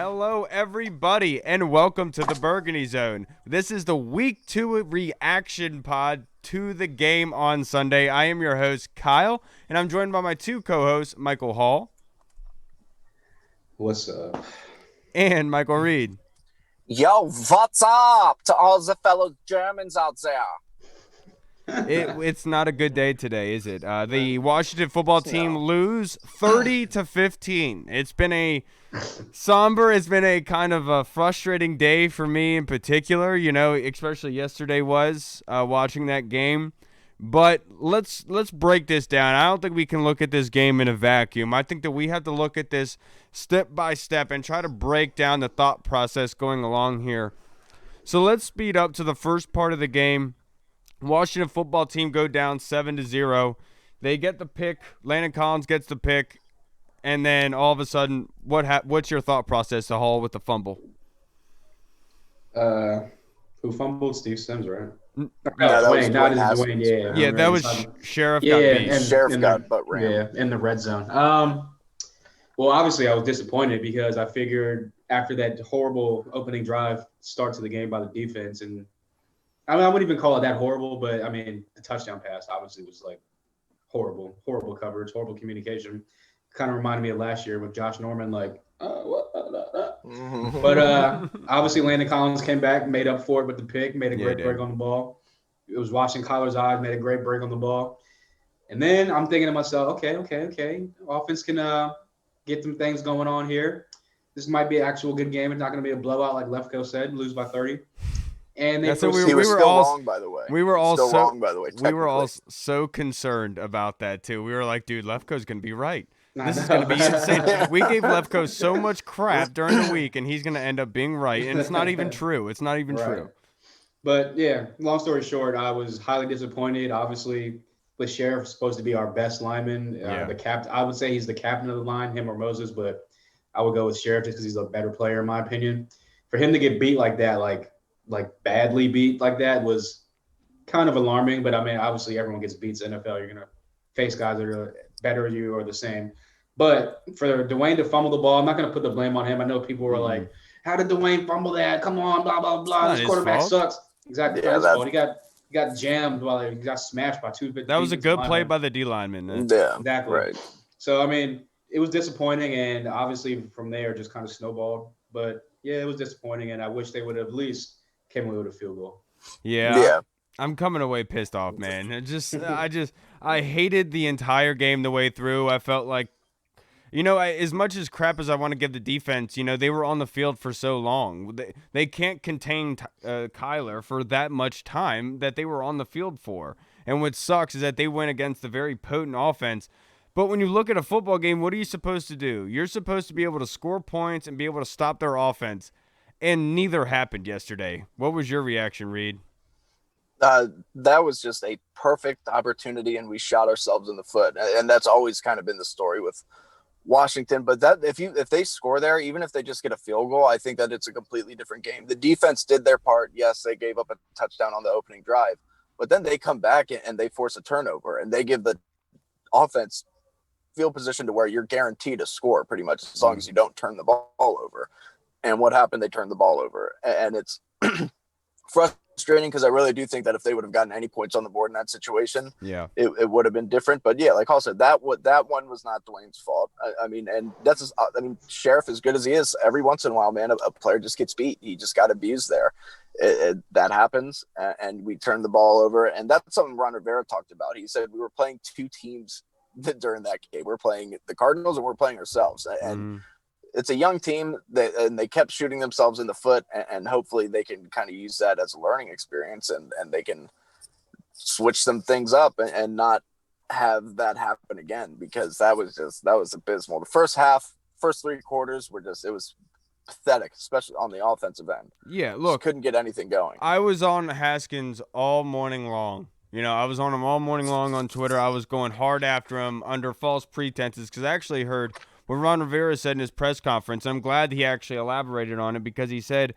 Hello, everybody, and welcome to the Burgundy Zone. This is the Week 2 reaction pod to the game on Sunday. I am your host, Kyle, and I'm joined by my two co-hosts, Michael Hall What's up? and Michael Reed. Yo, what's up to all the fellow Germans out there? It's not a good day today, is it? The Washington football team lose 30-15. It's been a kind of a frustrating day for me in particular, especially yesterday was watching that game. But let's break this down. I don't think we can look at this game in a vacuum. I think that we have to look at this step by step and try to break down the thought process going along here. So let's speed up to the first part of the game. Washington football team go down 7-0. They get the pick. Landon Collins gets the pick. And then all of a sudden, what's your thought process to Hall with the fumble? Who fumbled? Steve Sims, right? No, Dwayne, not Dwayne. Yeah, that was Sheriff got beat. And Sheriff got butt rammed. Yeah, in the red zone. Well, obviously, I was disappointed because I figured after that horrible opening drive start to the game by the defense, and I wouldn't even call it that horrible, but I mean, the touchdown pass obviously was like horrible coverage, horrible communication. Kind of reminded me of last year with Josh Norman, like, But obviously, Landon Collins came back, made up for it with the pick, made a great break on the ball. It was watching Kyler's eyes, made a great break on the ball. And then I'm thinking to myself, okay. Offense can get some things going on here. This might be an actual good game. It's not going to be a blowout like Lefko said, lose by 30. And they we were all wrong, by the way. We were all so concerned about that too. We were like, dude, Lefko's going to be right. This is going to be insane. We gave Lefko so much crap during the week, and he's going to end up being right. And it's not even true. It's not even true. But, yeah, long story short, I was highly disappointed. Obviously, with Sheriff supposed to be our best lineman. The captain, I would say he's the captain of the line, him or Moses, but I would go with Sheriff just because he's a better player, in my opinion. For him to get beat like that, like badly beat like that was kind of alarming. But, I mean, obviously everyone gets beats in the NFL. You're going to face guys that are better than you or the same. But for Dwayne to fumble the ball, I'm not going to put the blame on him. I know people were like, how did Dwayne fumble that? Come on, blah, blah, blah. This quarterback sucks. Exactly. Yeah, his fault. He got jammed while he got smashed by two. That was a good play by the D lineman. Yeah, exactly. Right. So, I mean, it was disappointing, and obviously from there just kind of snowballed. But, yeah, it was disappointing, and I wish they would have at least came away with a field goal. Yeah. I'm coming away pissed off, man. I hated the entire game the way through. I felt like, as much as crap as I want to give the defense, they were on the field for so long. They can't contain Kyler for that much time that they were on the field for. And what sucks is that they went against a very potent offense. But when you look at a football game, what are you supposed to do? You're supposed to be able to score points and be able to stop their offense. And neither happened yesterday. What was your reaction, Reed? That was just a perfect opportunity, and we shot ourselves in the foot. And that's always kind of been the story with Washington. But that if they score there, even if they just get a field goal, I think that it's a completely different game. The defense did their part. Yes, they gave up a touchdown on the opening drive, but then they come back and they force a turnover, and they give the offense field position to where you're guaranteed to score pretty much as long as you don't turn the ball over. And what happened? They turned the ball over, and it's frustrating because I really do think that if they would have gotten any points on the board in that situation, it would have been different. But yeah, like Paul said, that one was not Dwayne's fault. I mean, Sheriff, as good as he is, every once in a while, man, a player just gets beat. He just got abused there. That happens, and we turned the ball over, and that's something Ron Rivera talked about. He said we were playing two teams during that game. We're playing the Cardinals and we're playing ourselves, and it's a young team and they kept shooting themselves in the foot, and hopefully they can kind of use that as a learning experience, and they can switch some things up and not have that happen again, because that was abysmal. The first three quarters it was pathetic, especially on the offensive end. Yeah, look, just couldn't get anything going. I was on Haskins all morning long. I was on him all morning long on Twitter. I was going hard after him under false pretenses because I actually heard what Ron Rivera said in his press conference. I'm glad he actually elaborated on it, because he said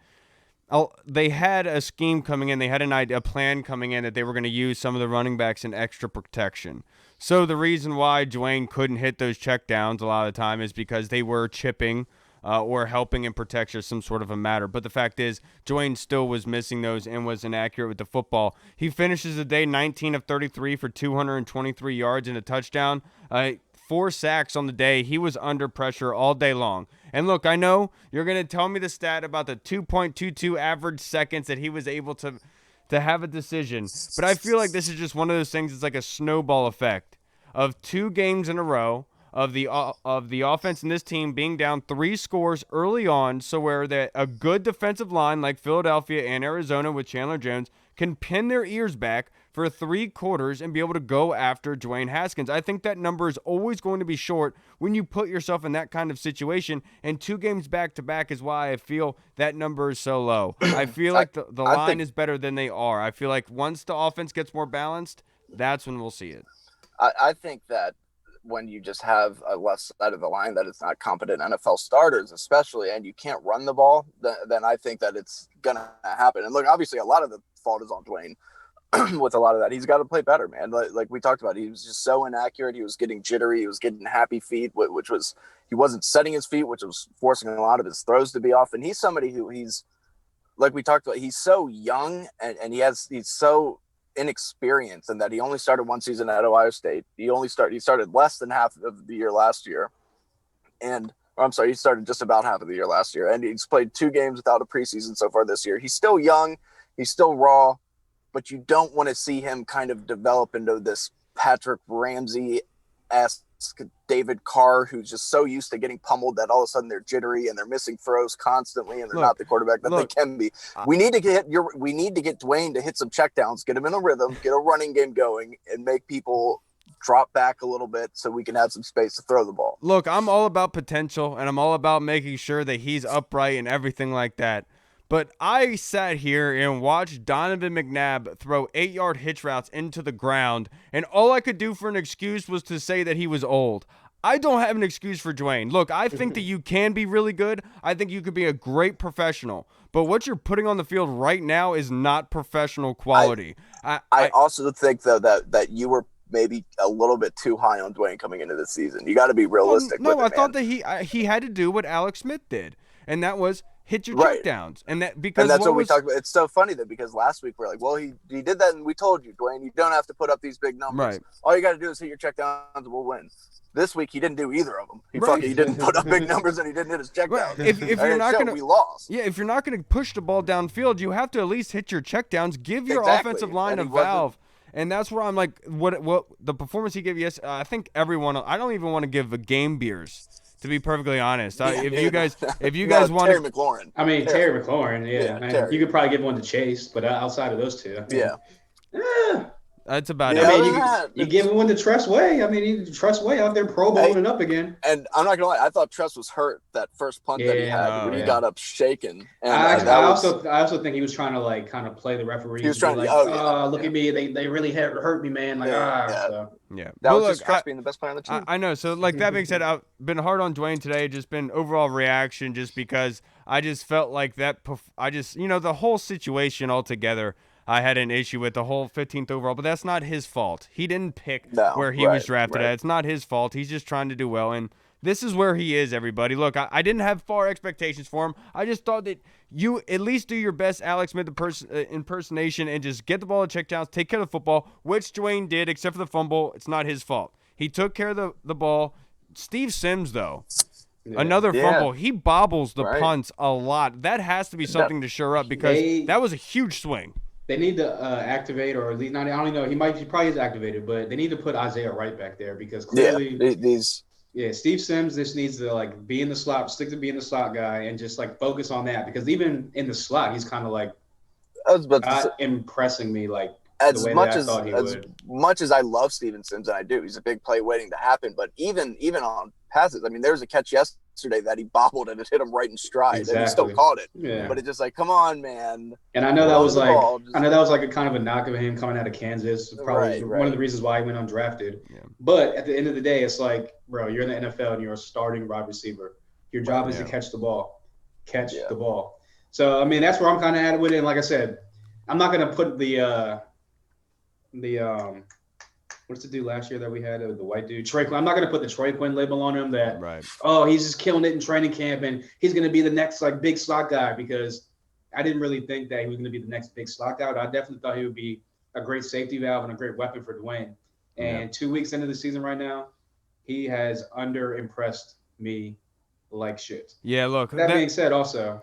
they had a scheme coming in. They had a plan coming in that they were going to use some of the running backs in extra protection. So the reason why Dwayne couldn't hit those checkdowns a lot of the time is because they were chipping or helping in protection of some sort of a matter. But the fact is, Dwayne still was missing those and was inaccurate with the football. He finishes the day 19 of 33 for 223 yards and a touchdown. 4 sacks on the day. He was under pressure all day long. And look, I know you're going to tell me the stat about the 2.22 average seconds that he was able to have a decision. But I feel like this is just one of those things. It's like a snowball effect of 2 games in a row of the offense in this team being down 3 scores early on, so where a good defensive line like Philadelphia and Arizona with Chandler Jones can pin their ears back for 3 quarters and be able to go after Dwayne Haskins. I think that number is always going to be short when you put yourself in that kind of situation, and 2 games back-to-back is why I feel that number is so low. I feel like the line is better than they are. I feel like once the offense gets more balanced, that's when we'll see it. I think that when you just have a left side of the line that is not competent NFL starters, especially, and you can't run the ball, then I think that it's going to happen. And look, obviously a lot of the fault is on Dwayne with a lot of that. He's got to play better, man. Like we talked about, he was just so inaccurate. He was getting jittery. He was getting happy feet, which was, he wasn't setting his feet, which was forcing a lot of his throws to be off. And he's somebody who like we talked about, he's so young and he's so inexperienced, and that he only started 1 season at Ohio State. He started less than half of the year last year. He started just about half of the year last year, and he's played 2 games without a preseason so far this year. He's still young, he's still raw, but you don't want to see him kind of develop into this Patrick Ramsey-esque David Carr, who's just so used to getting pummeled that all of a sudden they're jittery and they're missing throws constantly and they're not the quarterback that they can be. We need to get Dwayne to hit some checkdowns, get him in a rhythm, get a running game going, and make people drop back a little bit so we can have some space to throw the ball. Look, I'm all about potential, and I'm all about making sure that he's upright and everything like that. But I sat here and watched Donovan McNabb throw 8-yard hitch routes into the ground, and all I could do for an excuse was to say that he was old. I don't have an excuse for Dwayne. Look, I think that you can be really good. I think you could be a great professional. But what you're putting on the field right now is not professional quality. I also think, though, that you were maybe a little bit too high on Dwayne coming into this season. You got to be realistic. I thought that he had to do what Alex Smith did, and that was hit your checkdowns. And that's what we talked about. It's so funny that because last week we're like, well, he did that, and we told you, Dwayne, you don't have to put up these big numbers. Right. All you got to do is hit your checkdowns, and we'll win. This week he didn't do either of them. He didn't put up big numbers, and he didn't hit his checkdowns. Right. If you're not going to, we lost. Yeah, if you're not going to push the ball downfield, you have to at least hit your checkdowns. Give your offensive line a valve. And that's where I'm like, what the performance he gave yesterday, I think everyone, I don't even want to give a game beers, to be perfectly honest. If you guys want Terry McLaurin. I mean, Terry McLaurin, yeah. You could probably give one to Chase, but outside of those two. That's about it. I mean, you give one to Tress Way. I mean, Tress Way out there Pro Bowling up again. And I'm not gonna lie, I thought Tress was hurt that first punt that he had when he got up shaking. And I also think he was trying to kind of play the referee. He was trying to look at me, they really hurt me, man. That was just Tress being the best player on the team. I know. So that being said, I've been hard on Dwayne today. Just been overall reaction, just because I just felt like that. The whole situation altogether, I had an issue with the whole 15th overall, but that's not his fault. He didn't pick where he was drafted at. It's not his fault. He's just trying to do well, and this is where he is, everybody. Look, I didn't have far expectations for him. I just thought that you at least do your best Alex Smith impersonation and just get the ball at checkdowns, take care of the football, which Dwayne did, except for the fumble. It's not his fault. He took care of the ball. Steve Sims, though, another fumble. He bobbles the punts a lot. That has to be something to shore up because that was a huge swing. They need to activate, or at least I don't know. He probably is activated, but they need to put Isaiah Wright back there because clearly, Steve Sims just needs to be in the slot, stick to being the slot guy, and just focus on that because even in the slot, he's kind of impressing me as much as I love Steven Sims, and I do, he's a big play waiting to happen. But even on passes, I mean, there was a catch yesterday that he bobbled and it hit him right in stride, and he still caught it. Yeah. But it's just come on, man. And I know that was a kind of a knock of him coming out of Kansas. Probably one of the reasons why he went undrafted. Yeah. But at the end of the day, it's bro, you're in the NFL and you're a starting wide receiver. Your job is to catch the ball. Catch the ball. So I mean, that's where I'm kind of at with it. And like I said, I'm not gonna put the what's the dude last year that we had, the white dude, Trey Quinn. I'm not going to put the Trey Quinn label on him that, Right. oh, he's just killing it in training camp and he's going to be the next like big slot guy, because I didn't really think that he was going to be the next big slot guy. I definitely thought he would be a great safety valve and a great weapon for Dwayne. And 2 weeks into the season right now, he has under-impressed me like shit. Yeah, look. That being said, also,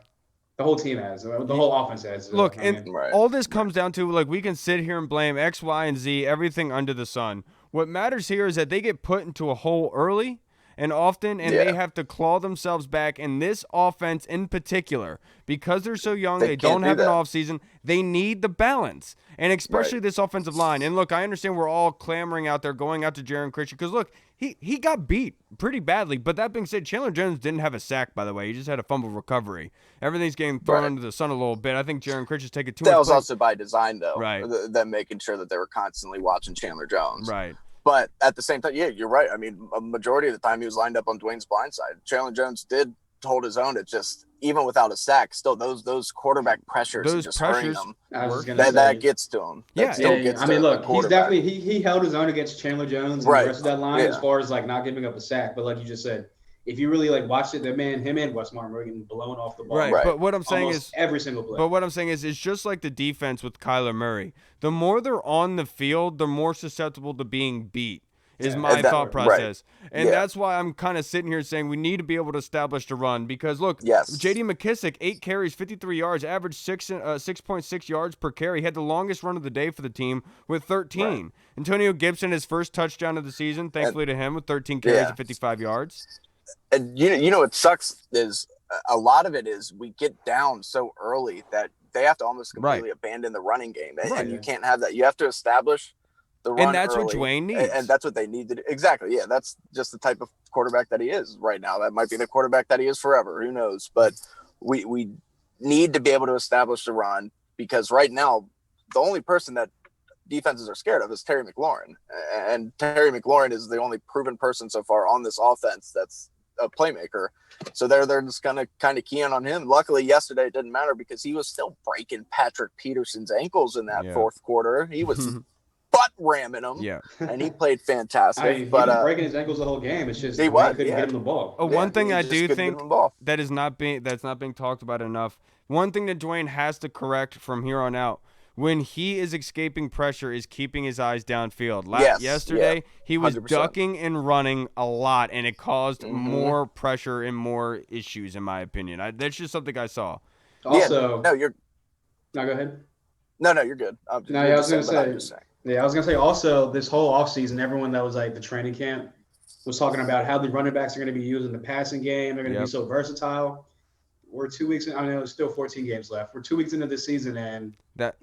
the whole team has. The whole offense has. Look, I and mean, all this comes down to, like, we can sit here and blame X, Y, and Z, everything under the sun. What matters here is that they get put into a hole early and often, and they have to claw themselves back. And this offense in particular, because they're so young, they don't have an offseason, they need the balance. And especially this offensive line. And look, I understand we're all clamoring out there, going out to Jaron Christian, because look, he got beat pretty badly. But that being said, Chandler Jones didn't have a sack, by the way. He just had a fumble recovery. Everything's getting thrown under the sun a little bit. I think Jaron Christian's taking too much. That was also by design, though. Right. Them making sure that they were constantly watching Chandler Jones. Right. But at the same time, yeah, you're right. I mean, a majority of the time he was lined up on Dwayne's blind side. Chandler Jones did hold his own. It just, even without a sack, still those quarterback pressures, those just pressures, that gets to him. I mean, look, he's definitely he held his own against Chandler Jones and the rest of that line as far as like not giving up a sack. But like you just said, if you really like watched it, that man, him and Wes Martin were getting blown off the ball. Right. But what I'm saying is every single play. But what I'm saying is, it's just like the defense with Kyler Murray. The more they're on the field, the more susceptible to being beat. Is my thought process. Right. And that's why I'm kind of sitting here saying we need to be able to establish the run. Because, look, J.D. McKissick, 8 carries, 53 yards, averaged 6.6 yards per carry. He had the longest run of the day for the team with 13. Right. Antonio Gibson, his first touchdown of the season, thankfully to him, with 13 carries and 55 yards. And, you know what sucks is a lot of it is we get down so early that they have to almost completely abandon the running game. And you can't have that. You have to establish the run, and that's early, what Dwayne needs. And that's what they need to do. Exactly. Yeah, that's just the type of quarterback that he is right now. That might be the quarterback that he is forever. Who knows? But we need to be able to establish the run, because right now the only person that defenses are scared of is Terry McLaurin. And Terry McLaurin is the only proven person so far on this offense that's a playmaker. So they're just going to kind of key in on him. Luckily, yesterday it didn't matter because he was still breaking Patrick Peterson's ankles in that fourth quarter. He was butt ramming him, and he played fantastic. He was breaking his ankles the whole game. It's just he couldn't get him the ball. One thing I do think that's not being talked about enough. One thing that Dwayne has to correct from here on out, when he is escaping pressure, is keeping his eyes downfield. Yesterday, he was 100%. Ducking and running a lot, and it caused more pressure and more issues, in my opinion. That's just something I saw. Also, no, go ahead. No, you're good. I was going to say. Yeah, I was going to say also this whole offseason, everyone that was like the training camp was talking about how the running backs are going to be used in the passing game. They're going to be so versatile. We're 2 weeks in. I mean, there's still 14 games left. We're 2 weeks into this season, and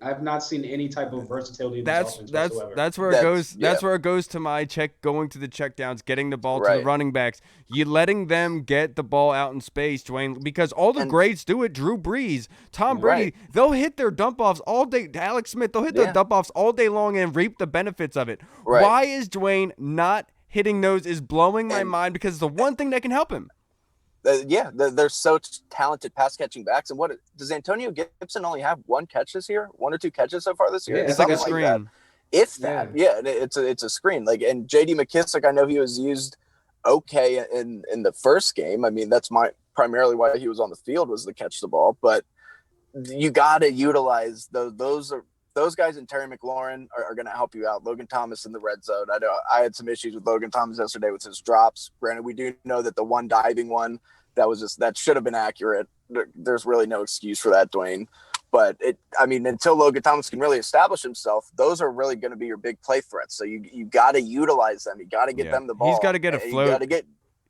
I've not seen any type of versatility in this offense whatsoever. That's where it goes. That's where it goes to my going to the checkdowns, getting the ball to the running backs. You letting them get the ball out in space, Dwayne, because all the greats do it. Drew Brees, Tom Brady, they'll hit their dump offs all day. Alex Smith, they'll hit their dump offs all day long and reap the benefits of it. Right. Why is Dwayne not hitting those? Is blowing my mind, because it's the one thing that can help him. They're so talented pass catching backs. And what does Antonio Gibson only have 1 catch this year? 1 or 2 catches so far this year? Yeah, it's like a screen. It's a screen. Like, and J.D. McKissick, I know he was used okay in the first game. I mean, that's primarily why he was on the field, was to catch the ball. But you got to utilize those guys, and Terry McLaurin are going to help you out. Logan Thomas in the red zone. I know I had some issues with Logan Thomas yesterday with his drops. Granted, we do know that the one diving one, that should have been accurate. There's really no excuse for that, Dwayne. But until Logan Thomas can really establish himself, those are really going to be your big play threats. So you got to utilize them. You got to get them the ball. He's got to get a float.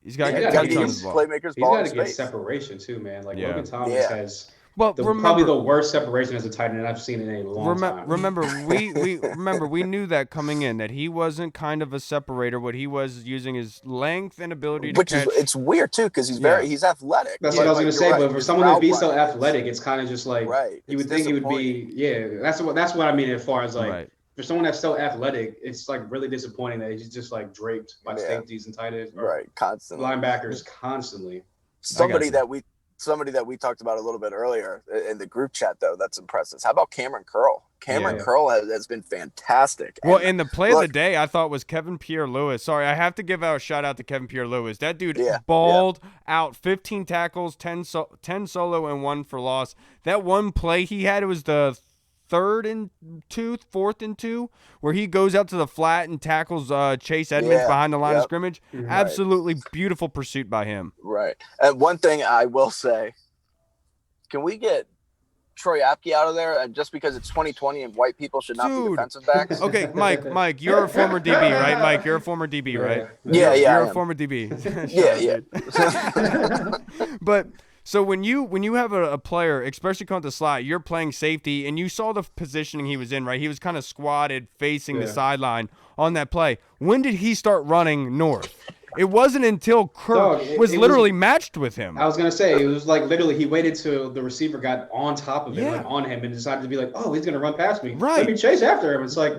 He's got to get playmakers ball. He's got to get separation too, man. Like Logan Thomas has. Well, probably the worst separation as a tight end I've seen in a long time. Remember, we knew that coming in, that he wasn't kind of a separator. What he was using his length and ability to catch. It's weird too, because he's athletic. That's what I was going to say. But for someone to be so athletic, it's kind of just like you would think he would be. Yeah, that's what I mean as far as like for someone that's so athletic, it's like really disappointing that he's just like draped by safeties and tight ends, constantly linebackers constantly. Somebody that we somebody that we talked about a little bit earlier in the group chat, though, that's impressive. How about Cameron Curl? Cameron Curl has been fantastic. Well, and the play of the day, I thought, was Kevin Pierre-Louis. Sorry, I have to give out a shout-out to Kevin Pierre-Louis. That dude balled out 15 tackles, 10 solo, and 1 for loss. That one play he had, it was the 4th and 2, where he goes out to the flat and tackles Chase Edmonds behind the line of scrimmage. Absolutely beautiful pursuit by him. Right. And one thing I will say, can we get Troy Apke out of there, just because it's 2020 and white people should not be defensive backs? Okay, Mike, you're a former DB, right? Mike, you're a former DB, right? You're a former DB. Yeah. But so when you have a player, especially coming to slot, you're playing safety, and you saw the positioning he was in, right? He was kind of squatted facing the sideline on that play. When did he start running north? It wasn't until Kirk was literally matched with him. I was going to say, it was like literally he waited till the receiver got on top of him, like on him, and decided to be like, oh, he's going to run past me. Right. Let me chase after him. It's like,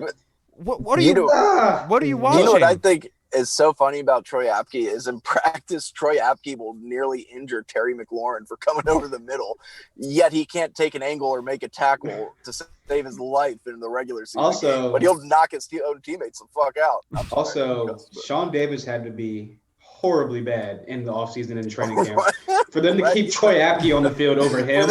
what are you watching? You know what I think is so funny about Troy Apke is in practice, Troy Apke will nearly injure Terry McLaurin for coming over the middle, yet he can't take an angle or make a tackle to save his life in the regular season game. But he'll knock his own teammates the fuck out. Also, Sean Davis had to be horribly bad in the offseason and training camp for them to keep Troy Apke on the field over him.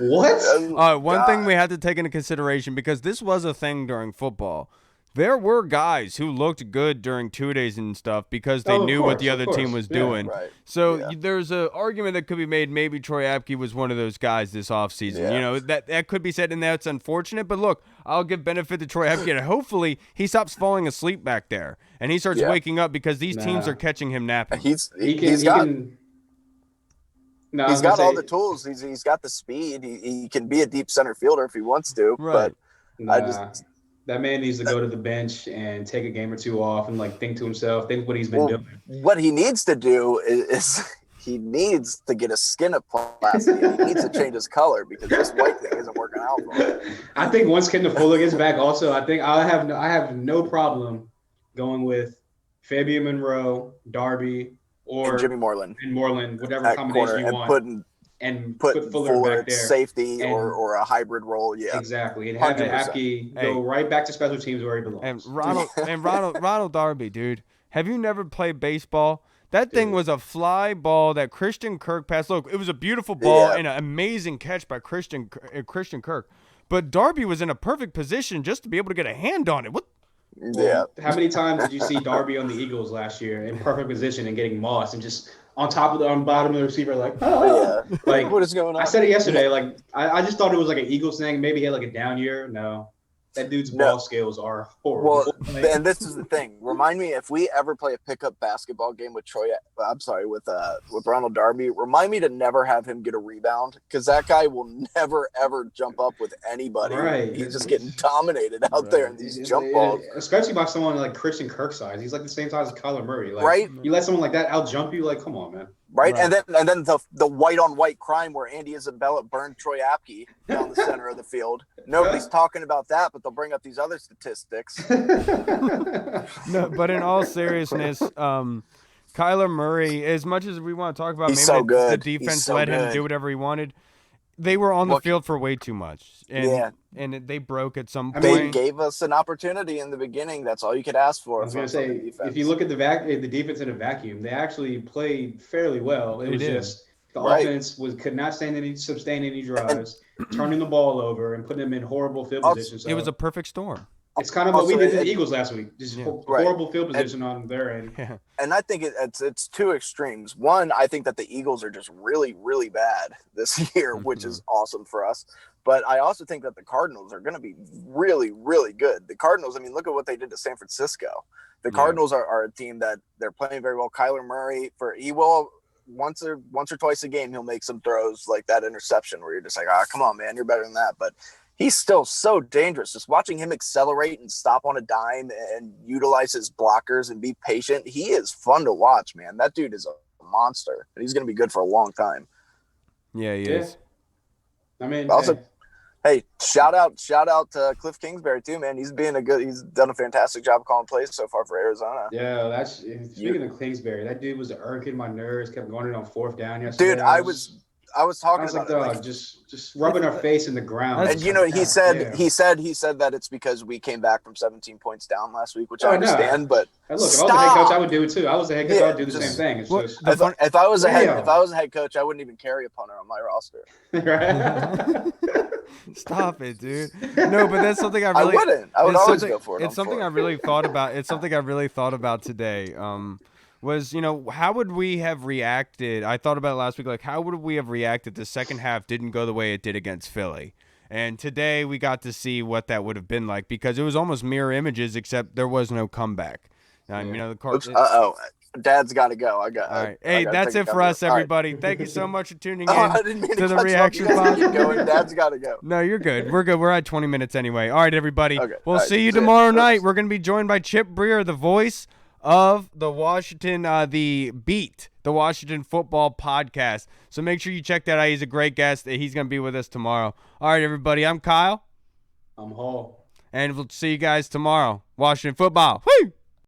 What? One thing we had to take into consideration, because this was a thing during football. There were guys who looked good during 2-days and stuff because they knew what the other team was doing. Right. So there's an argument that could be made. Maybe Troy Apke was one of those guys this offseason. Yeah. You know, that could be said, and that's unfortunate. But look, I'll give benefit to Troy Apke, and hopefully he stops falling asleep back there and he starts waking up, because these teams are catching him napping. He's got all the tools. He's got the speed. He can be a deep center fielder if he wants to. Right. But that man needs to go to the bench and take a game or two off and think to himself, think what he's been doing. What he needs to do is he needs to get a skin of plastic. He needs to change his color, because this white thing isn't working out for him. I think once Kendall Fuller gets back, also, I think I have no problem going with Fabian Monroe, Darby, or and Jimmy Moreland, whatever combination you want. Put Fuller back there, safety or a hybrid role. Yeah, exactly. And have Apke go right back to special teams where he belongs. And Ronald Darby, dude. Have you never played baseball? That thing was a fly ball that Christian Kirk passed. Look, it was a beautiful ball and an amazing catch by Christian Kirk. But Darby was in a perfect position just to be able to get a hand on it. How many times did you see Darby on the Eagles last year in perfect position and getting mossed and just on bottom of the receiver, what is going on? I said it yesterday. I just thought it was like an Eagles thing. Maybe he had a down year. No, that dude's ball skills are horrible. Well, and this is the thing. Remind me, if we ever play a pickup basketball game with with Ronald Darby, remind me to never have him get a rebound, because that guy will never ever jump up with anybody. Right, he's just getting dominated out there in these jump balls, especially by someone like Christian Kirk size. He's like the same size as Kyler Murray. Right? You let someone like that out jump you, come on, man. Right, and then the white on white crime where Andy Isabella burned Troy Apke down the center of the field. Nobody's talking about that, but they'll bring up these other statistics. No, but in all seriousness, Kyler Murray, as much as we want to talk about, the defense let him do whatever he wanted. They were on the field for way too much, and they broke at some point. They gave us an opportunity in the beginning. That's all you could ask for. I was going to say, if you look at the defense in a vacuum, they actually played fairly well. It was just the offense could not sustain any drives, turning the ball over and putting them in horrible field positions. So it was a perfect storm. It's kind of what we did to the Eagles last week. Just horrible field position on their end. Yeah. And I think it's two extremes. One, I think that the Eagles are just really, really bad this year, which is awesome for us. But I also think that the Cardinals are going to be really, really good. The Cardinals, look at what they did to San Francisco. The Cardinals are a team that they're playing very well. Kyler Murray, he will once or twice a game, he'll make some throws like that interception where you're just like, come on, man, you're better than that. But he's still so dangerous. Just watching him accelerate and stop on a dime and utilize his blockers and be patient. He is fun to watch, man. That dude is a monster, and he's going to be good for a long time. Yeah, he is. Hey, shout out to Cliff Kingsbury too, man. He's done a fantastic job calling plays so far for Arizona. Yeah, that's speaking of Kingsbury, that dude was irking my nerves. Kept going in on 4th down yesterday. Dude, I was talking like, about dog, just rubbing our face in the ground. And he said that it's because we came back from 17 points down last week, which I understand. No. But look, if I was a head coach, I would do it too. I was a head coach, I would do the same thing. It's just, if I was a head coach, I wouldn't even carry a punter on my roster. Stop it, dude. No, but that's something I really. I wouldn't. I would always go for it. It's something I really thought about. It's something I really thought about today. Was, how would we have reacted? I thought about it last week. Like, how would we have reacted? The second half didn't go the way it did against Philly. And today we got to see what that would have been like, because it was almost mirror images, except there was no comeback. The Cardinals. Dad's got to go. All right. Hey, that's it for us, everybody. Right. Thank you so much for tuning in to the reaction pod. Dad's got to go. No, you're good. We're good. We're at 20 minutes anyway. All right, everybody. Okay. We'll see you tomorrow night. We're going to be joined by Chip Breer, the voice of the Washington, the Washington Football Podcast. So make sure you check that out. He's a great guest. He's going to be with us tomorrow. All right, everybody. I'm Kyle. I'm Hall. And we'll see you guys tomorrow. Washington Football. Woo!